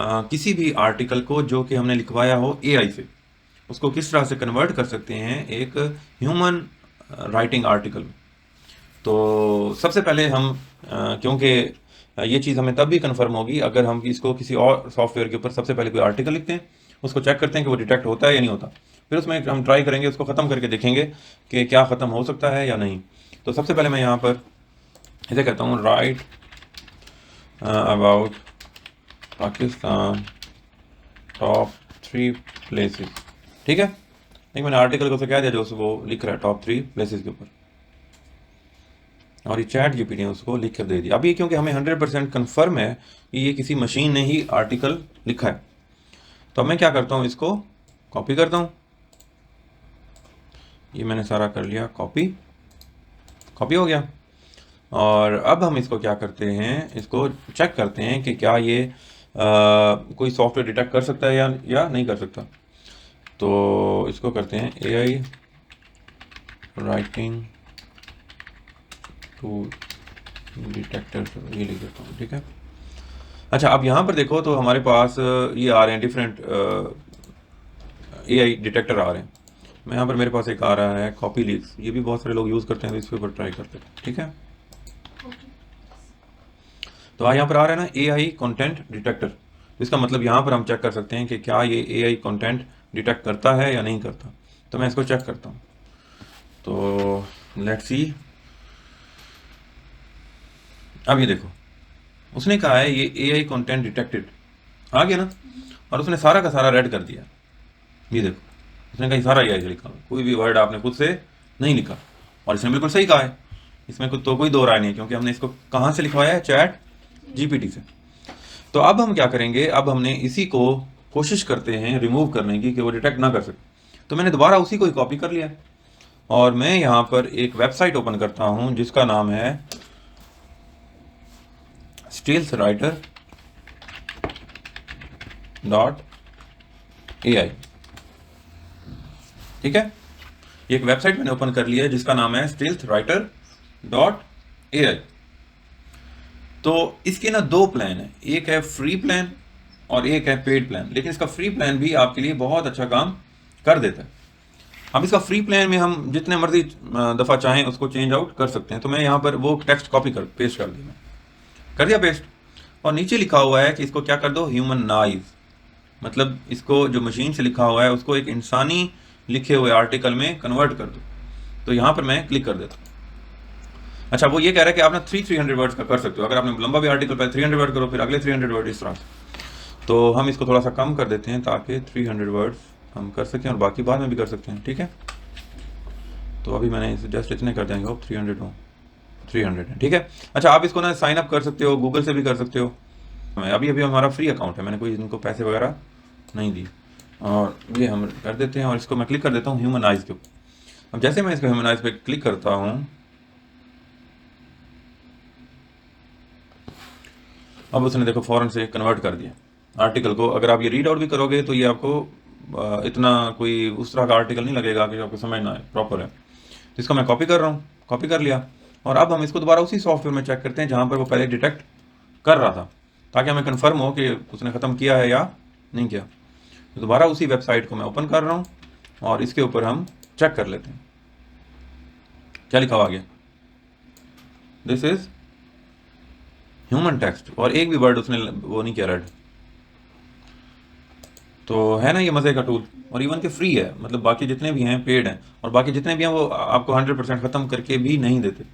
किसी भी आर्टिकल को जो कि हमने लिखवाया हो एआई से, उसको किस तरह से कन्वर्ट कर सकते हैं एक ह्यूमन राइटिंग आर्टिकल में। तो सबसे पहले हम क्योंकि ये चीज़ हमें तब भी कंफर्म होगी अगर हम इसको किसी और सॉफ्टवेयर के ऊपर सबसे पहले कोई आर्टिकल लिखते हैं, उसको चेक करते हैं कि वो डिटेक्ट होता है या नहीं होता, फिर उसमें हम ट्राई करेंगे, उसको ख़त्म करके देखेंगे कि क्या ख़त्म हो सकता है या नहीं। तो सबसे पहले मैं यहाँ पर इसे कहता हूँ right about Pakistan top 3 places. ठीक है, एक मैंने आर्टिकल को उसे कह दिया जो वो लिख रहा है टॉप 3 प्लेसेस के ऊपर, और ये चैट जीपीटी ने उसको लिख कर दे दिया। अभी क्योंकि हमें 100% कन्फर्म है कि ये किसी मशीन ने ही आर्टिकल लिखा है, तो अब मैं क्या करता हूँ, इसको कॉपी करता हूँ। ये मैंने सारा कर लिया, कॉपी हो गया। और अब हम इसको क्या करते हैं, इसको चेक करते हैं कि क्या ये कोई सॉफ्टवेयर डिटेक्ट कर सकता है या नहीं कर सकता। तो इसको करते हैं एआई राइटिंग टूल डिटेक्टर, ये लिख देता हूँ। ठीक है, अच्छा अब यहाँ पर देखो तो हमारे पास ये आ रहे हैं डिफरेंट एआई डिटेक्टर आ रहे हैं। मैं यहाँ पर मेरे पास एक आ रहा है कॉपी लीक्स, ये भी बहुत सारे लोग यूज़ करते हैं, तो इसके ऊपर ट्राई करते हैं। ठीक है, तो यहाँ पर आ रहा है ना एआई कंटेंट डिटेक्टर, इसका मतलब यहाँ पर हम चेक कर सकते हैं कि क्या ये एआई कंटेंट डिटेक्ट करता है या नहीं करता। तो मैं इसको चेक करता हूँ, तो लेट्स सी। अब ये देखो, उसने कहा है ये एआई कंटेंट डिटेक्टेड, आ गया ना, और उसने सारा का सारा रेड कर दिया। ये देखो, उसने कहीं सारा एआई से लिखा, कोई भी वर्ड आपने खुद से नहीं लिखा, और इसने बिल्कुल सही कहा है, इसमें कुछ तो कोई दो राय नहीं है, क्योंकि हमने इसको कहाँ से लिखवाया है, चैट जीपीटी से। तो अब हम क्या करेंगे, अब हमने इसी को कोशिश करते हैं रिमूव करने की कि वो डिटेक्ट ना कर सके। तो मैंने दोबारा उसी को ही कॉपी कर लिया, और मैं यहाँ पर एक वेबसाइट ओपन करता हूँ जिसका नाम है stealthwriter.ai। ठीक है, एक वेबसाइट मैंने ओपन कर लिया है जिसका नाम है stealthwriter.ai। तो इसके ना दो प्लान है, एक है फ्री प्लान और एक है पेड प्लान, लेकिन इसका फ्री प्लान भी आपके लिए बहुत अच्छा काम कर देता है। अब इसका फ्री प्लान में हम जितने मर्जी दफ़ा चाहें उसको चेंज आउट कर सकते हैं। तो मैं यहाँ पर वो टेक्स्ट कॉपी कर पेस्ट कर दिया, कर दिया पेस्ट, और नीचे लिखा हुआ है कि इसको क्या कर दो, ह्यूमनाइज, मतलब इसको जो मशीन से लिखा हुआ है उसको एक इंसानी लिखे हुए आर्टिकल में कन्वर्ट कर दो। तो यहाँ पर मैं क्लिक कर देता हूँ। अच्छा, वो ये कह रहा है कि आप ना 300 वर्ड्स का कर सकते हो, अगर आपने लंबा भी आर्टिकल पहले 300 वर्ड करो, फिर अगले 300 वर्ड, इस तरह से। तो हम इसको थोड़ा सा कम कर देते हैं ताकि 300 वर्ड्स हम कर सकें, और बाकी बाद में भी कर सकते हैं। ठीक है, तो अभी मैंने इसे जस्ट इतने कर देंगे, 300 हो, 300 है। ठीक है, अच्छा आप इसको ना साइन अप कर सकते हो, गूगल से भी कर सकते हो। अभी अभी हमारा फ्री अकाउंट है, मैंने कोई इनको पैसे वगैरह नहीं दी, और ये हम कर देते हैं, और इसको मैं क्लिक कर देता हूँ ह्यूमनाइज के ऊपर। अब जैसे मैं इसको ह्यूमनाइज पे क्लिक करता हूँ, अब उसने देखो फ़ौरन से कन्वर्ट कर दिया आर्टिकल को। अगर आप ये रीड आउट भी करोगे तो ये आपको इतना कोई उस तरह का आर्टिकल नहीं लगेगा कि आपको समझ ना आए, प्रॉपर है। तो इसको मैं कॉपी कर रहा हूँ, कॉपी कर लिया, और अब हम इसको दोबारा उसी सॉफ्टवेयर में चेक करते हैं जहाँ पर वो पहले डिटेक्ट कर रहा था, ताकि हमें कन्फर्म हो कि उसने ख़त्म किया है या नहीं किया। तो दोबारा उसी वेबसाइट को मैं ओपन कर रहा हूँ, और इसके ऊपर हम चेक कर लेते हैं क्या लिखा हुआ आ गया, दिस इज़ ह्यूमन टेक्स्ट, और एक भी वर्ड उसने वो नहीं किया रेड। तो है ना ये मज़े का टूल, और इवन के फ्री है, मतलब बाकी जितने भी हैं पेड हैं, और बाकी जितने भी हैं वो आपको 100% ख़त्म करके भी नहीं देते।